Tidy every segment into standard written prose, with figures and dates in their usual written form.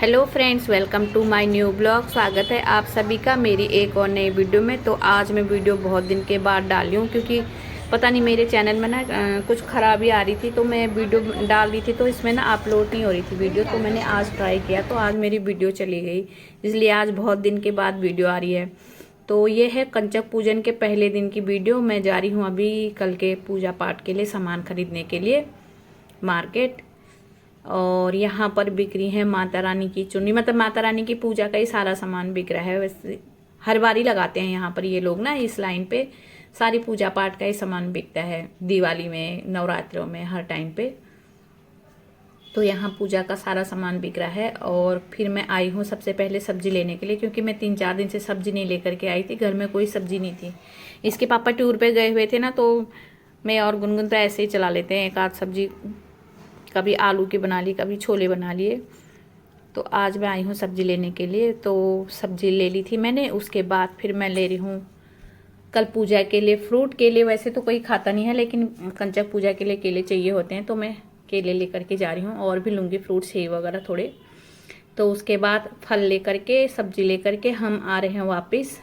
Hello friends, welcome to my new blog. स्वागत है आप सभी का मेरी एक और नई वीडियो में। तो आज मैं वीडियो बहुत दिन के बाद डाली हूँ क्योंकि पता नहीं मेरे चैनल में ना कुछ खराबी आ रही थी, तो मैं वीडियो डाल रही थी तो इसमें ना अपलोड नहीं हो रही थी वीडियो। तो मैंने आज ट्राई किया तो आज मेरी वीडियो चली गई, इसलिए आज बहुत दिन के बाद वीडियो आ रही है। तो ये है कंचक पूजन के पहले दिन की वीडियो। मैं जा रही हूँ अभी कल के पूजा पाठ के लिए सामान खरीदने के लिए मार्केट। और यहाँ पर बिक रही है माता रानी की चुन्नी, मतलब माता रानी की पूजा का ही सारा सामान बिक रहा है। वैसे हर बार ही लगाते हैं यहाँ पर ये लोग ना, इस लाइन पे सारी पूजा पाठ का ही सामान बिकता है, दिवाली में, नवरात्रों में, हर टाइम पे। तो यहाँ पूजा का सारा सामान बिक रहा है। और फिर मैं आई हूँ सबसे पहले सब्जी लेने के लिए, क्योंकि मैं 3-4 दिन से सब्जी नहीं लेकर के आई थी, घर में कोई सब्जी नहीं थी। इसके पापा टूर पे गए हुए थे ना, तो मैं और गुनगुन तो ऐसे ही चला लेते हैं एक आध सब्जी, कभी आलू की बना ली, कभी छोले बना लिए। तो आज मैं आई हूँ सब्जी लेने के लिए, तो सब्जी ले ली थी मैंने। उसके बाद फिर मैं ले रही हूँ कल पूजा के लिए फ्रूट। केले वैसे तो कोई खाता नहीं है, लेकिन कंचक पूजा के लिए केले चाहिए होते हैं, तो मैं केले लेकर के जा रही हूँ। और भी लूँगी फ्रूट, सेब वगैरह थोड़े। तो उसके बाद फल लेकर के, सब्जी लेकर के हम आ रहे हैं वापस।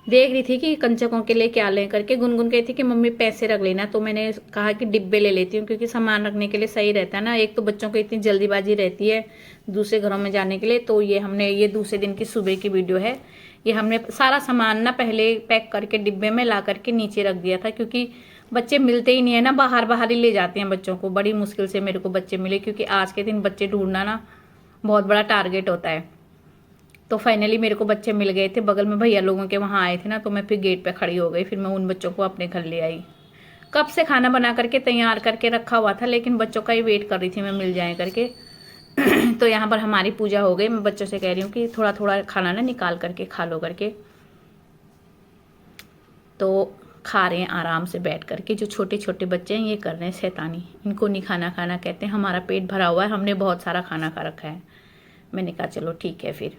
देख रही थी कि कंचकों के लिए क्या लें करके। गुनगुन कहती कि मम्मी पैसे रख लेना, तो मैंने कहा कि डिब्बे ले लेती हूँ, क्योंकि सामान रखने के लिए सही रहता है ना। एक तो बच्चों को इतनी जल्दीबाजी रहती है दूसरे घरों में जाने के लिए। तो ये दूसरे दिन की सुबह की वीडियो है। ये हमने सारा सामान ना पहले पैक करके डिब्बे में ला करके नीचे रख दिया था, क्योंकि बच्चे मिलते ही नहीं है ना, बाहर बाहर ही ले जाते हैं बच्चों को। बड़ी मुश्किल से मेरे को बच्चे मिले, क्योंकि आज के दिन बच्चे ढूंढना ना बहुत बड़ा टारगेट होता है। तो फाइनली मेरे को बच्चे मिल गए थे, बगल में भैया लोगों के वहाँ आए थे ना, तो मैं फिर गेट पे खड़ी हो गई। फिर मैं उन बच्चों को अपने घर ले आई। कब से खाना बना करके तैयार करके रखा हुआ था, लेकिन बच्चों का ही वेट कर रही थी मैं, मिल जाए करके। तो यहाँ पर हमारी पूजा हो गई। मैं बच्चों से कह रही हूँ कि थोड़ा थोड़ा खाना ना निकाल करके खा लो करके। तो खा रहे हैं आराम से बैठ करके। जो छोटे छोटे बच्चे हैं ये कर रहे हैं शैतानी, इनको नहीं खाना खाना कहते हैं। हमारा पेट भरा हुआ है, हमने बहुत सारा खाना खा रखा है। मैंने कहा चलो ठीक है फिर।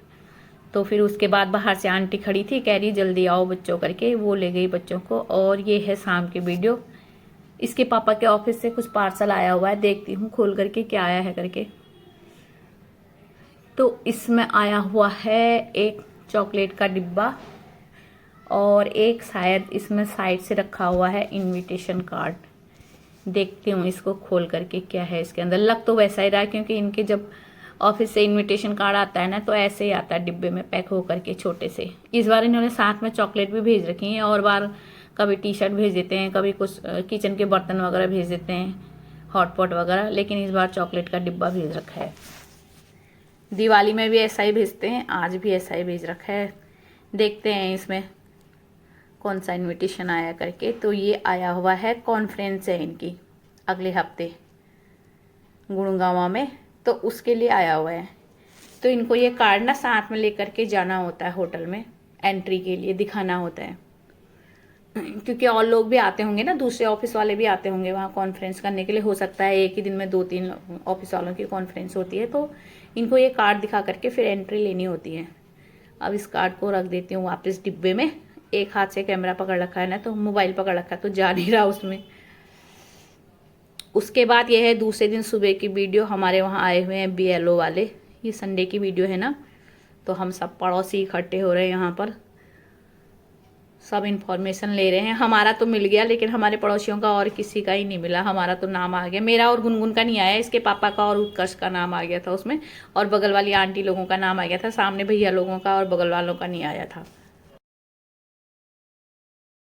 तो फिर उसके बाद बाहर से आंटी खड़ी थी, कह रही जल्दी आओ बच्चों करके, वो ले गई बच्चों को। और ये है शाम की वीडियो। इसके पापा के ऑफिस से कुछ पार्सल आया हुआ है, देखती हूँ खोल करके क्या आया है करके। तो इसमें आया हुआ है एक चॉकलेट का डिब्बा, और एक शायद इसमें साइड से रखा हुआ है इनविटेशन कार्ड। देखती हूँ इसको खोल करके क्या है इसके अंदर। लग तो वैसा ही रहा है, क्योंकि इनके जब ऑफिस से इनविटेशन कार्ड आता है ना, तो ऐसे ही आता है डिब्बे में पैक हो करके छोटे से। इस बार इन्होंने साथ में चॉकलेट भी भेज रखी है, और बार कभी टी शर्ट भेज देते हैं, कभी कुछ किचन के बर्तन वगैरह भेज देते हैं, हॉटपॉट वगैरह, लेकिन इस बार चॉकलेट का डिब्बा भेज रखा है। दिवाली में भी ऐसा ही भेजते हैं, आज भी ऐसा ही भेज रखा है। देखते हैं इसमें कौन सा इन्विटेशन आया करके। तो ये आया हुआ है, कॉन्फ्रेंस है इनकी अगले हफ्ते गुड़गांव में, तो उसके लिए आया हुआ है। तो इनको ये कार्ड ना साथ में लेकर के जाना होता है होटल में, एंट्री के लिए दिखाना होता है। क्योंकि और लोग भी आते होंगे ना, दूसरे ऑफिस वाले भी आते होंगे वहाँ कॉन्फ्रेंस करने के लिए। हो सकता है एक ही दिन में 2-3 ऑफिस वालों की कॉन्फ्रेंस होती है, तो इनको ये कार्ड दिखा करके फिर एंट्री लेनी होती है। अब इस कार्ड को रख देती हूँ वापस डिब्बे में। एक हाथ से कैमरा पकड़ रखा है ना, तो मोबाइल पकड़ रखा है, तो जा नहीं रहा उसमें। उसके बाद ये है दूसरे दिन सुबह की वीडियो। हमारे वहाँ आए हुए हैं BLO वाले, ये संडे की वीडियो है ना। तो हम सब पड़ोसी इकट्ठे हो रहे हैं यहाँ पर, सब इन्फॉर्मेशन ले रहे हैं। हमारा तो मिल गया, लेकिन हमारे पड़ोसियों का और किसी का ही नहीं मिला। हमारा तो नाम आ गया, मेरा और गुनगुन का नहीं आया, इसके पापा का और उत्कर्ष का नाम आ गया था उसमें, और बगल वाली आंटी लोगों का नाम आ गया था। सामने भैया लोगों का और बगल वालों का नहीं आया था।